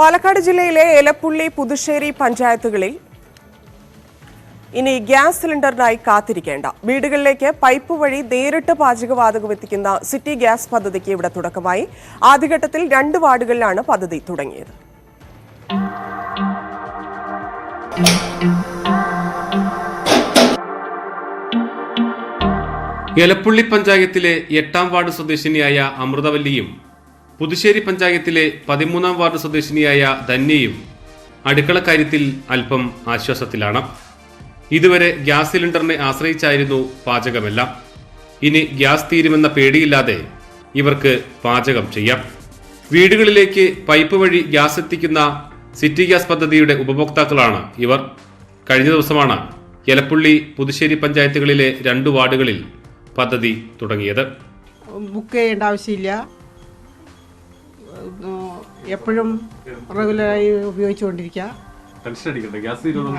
പാലക്കാട് ജില്ലയിലെ എലപ്പുള്ളി, പുതുശ്ശേരി പഞ്ചായത്തുകളിൽ ഇനി ഗ്യാസ് സിലിണ്ടറിനായി കാത്തിരിക്കേണ്ട. വീടുകളിലേക്ക് പൈപ്പ് വഴി നേരിട്ട് പാചകവാതകം എത്തിക്കുന്ന സിറ്റി ഗ്യാസ് പദ്ധതിക്ക് ഇവിടെ തുടക്കമായി. ആദ്യഘട്ടത്തിൽ 2 വാർഡുകളിലാണ് പദ്ധതി തുടങ്ങിയത്. എലപ്പുള്ളി പഞ്ചായത്തിലെ 8ാം വാർഡ് സ്വദേശിനിയായ അമൃതവല്ലിയും പുതുശ്ശേരി പഞ്ചായത്തിലെ 13ാം വാർഡ് സ്വദേശിനിയായ ധന്യയും അടുക്കള കാര്യത്തിൽ അല്പം ആശ്വാസത്തിലാണ്. ഇതുവരെ ഗ്യാസ് സിലിണ്ടറിനെ ആശ്രയിച്ചായിരുന്നു പാചകമെല്ലാം. ഇനി ഗ്യാസ് തീരുമെന്ന പേടിയില്ലാതെ ഇവർക്ക് പാചകം ചെയ്യാം. വീടുകളിലേക്ക് പൈപ്പ് വഴി ഗ്യാസ് എത്തിക്കുന്ന സിറ്റി ഗ്യാസ് പദ്ധതിയുടെ ഉപഭോക്താക്കളാണ് ഇവർ. കഴിഞ്ഞ ദിവസമാണ് എലപ്പുള്ളി, പുതുശ്ശേരി പഞ്ചായത്തുകളിലെ 2 വാർഡുകളിൽ പദ്ധതി തുടങ്ങിയത്. ബുക്ക് ചെയ്യേണ്ട ആവശ്യമില്ല, എപ്പോഴും റെഗുലറായി ഉപയോഗിച്ചുകൊണ്ടിരിക്കുക.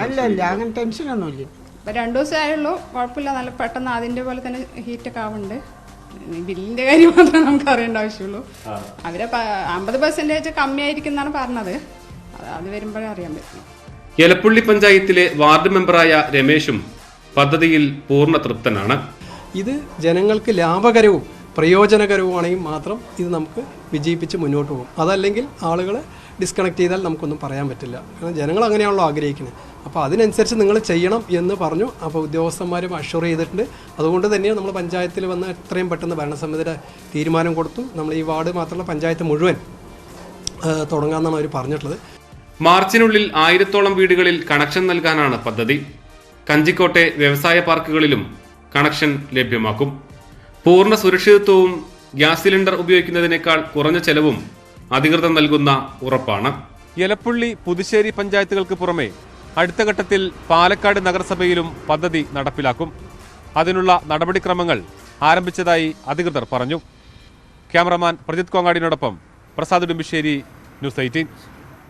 അല്ല അങ്ങനെ ടെൻഷനൊന്നുമില്ല. 2 ദിവസമായുള്ളൂ, കുഴപ്പമില്ല, നല്ല പെട്ടെന്ന് അതിൻ്റെ പോലെ തന്നെ ഹീറ്റൊക്കെ ആവുന്നുണ്ട്. ബില്ലിൻ്റെ കാര്യം മാത്രമേ നമുക്ക് അറിയേണ്ട ആവശ്യമുള്ളൂ. അവരെ 50% കമ്മിയായിരിക്കും എന്നാണ് പറഞ്ഞത്. അത് വരുമ്പോഴേ അറിയാൻ പറ്റും. എലപ്പുള്ളി പഞ്ചായത്തിലെ വാർഡ് മെമ്പറായ രമേശും പദ്ധതിയിൽ പൂർണ്ണ തൃപ്തനാണ്. ഇത് ജനങ്ങൾക്ക് ലാഭകരവും പ്രയോജനകരവുമാണെങ്കിൽ മാത്രം ഇത് നമുക്ക് വിജയിപ്പിച്ച് മുന്നോട്ട് പോകും. അതല്ലെങ്കിൽ ആളുകളെ ഡിസ്കണക്ട് ചെയ്താൽ നമുക്കൊന്നും പറയാൻ പറ്റില്ല. കാരണം ജനങ്ങൾ അങ്ങനെയാണല്ലോ ആഗ്രഹിക്കുന്നത്. അപ്പോൾ അതിനനുസരിച്ച് നിങ്ങൾ ചെയ്യണം എന്ന് പറഞ്ഞു. അപ്പോൾ ഉദ്യോഗസ്ഥന്മാരും അഷ്വർ ചെയ്തിട്ടുണ്ട്. അതുകൊണ്ട് തന്നെയാണ് നമ്മൾ പഞ്ചായത്തിൽ വന്ന് എത്രയും പെട്ടെന്ന് ഭരണസമിതിയുടെ തീരുമാനം കൊടുത്തു. നമ്മൾ ഈ വാർഡ് മാത്രമല്ല പഞ്ചായത്ത് മുഴുവൻ തുടങ്ങാമെന്നാണ് അവർ പറഞ്ഞിട്ടുള്ളത്. മാർച്ചിനുള്ളിൽ 1000ഓളം വീടുകളിൽ കണക്ഷൻ നൽകാനാണ് പദ്ധതി. കഞ്ചിക്കോട്ടെ വ്യവസായ പാർക്കുകളിലും കണക്ഷൻ ലഭ്യമാക്കും. പൂർണ്ണ സുരക്ഷിതത്വവും ഗ്യാസ് സിലിണ്ടർ ഉപയോഗിക്കുന്നതിനേക്കാൾ കുറഞ്ഞ ചെലവും അധികൃതർ നൽകുന്ന ഉറപ്പാണ്. എലപ്പുള്ളി, പുതുശ്ശേരി പഞ്ചായത്തുകൾക്ക് പുറമെ അടുത്ത ഘട്ടത്തിൽ പാലക്കാട് നഗരസഭയിലും പദ്ധതി നടപ്പിലാക്കും. അതിനുള്ള നടപടിക്രമങ്ങൾ ആരംഭിച്ചതായി അധികൃതർ പറഞ്ഞു. ക്യാമറമാൻ പ്രജിത് കോങ്ങാടിനോടൊപ്പം പ്രസാദ് ഉടുമ്പിശ്ശേരി, ന്യൂസ് 18.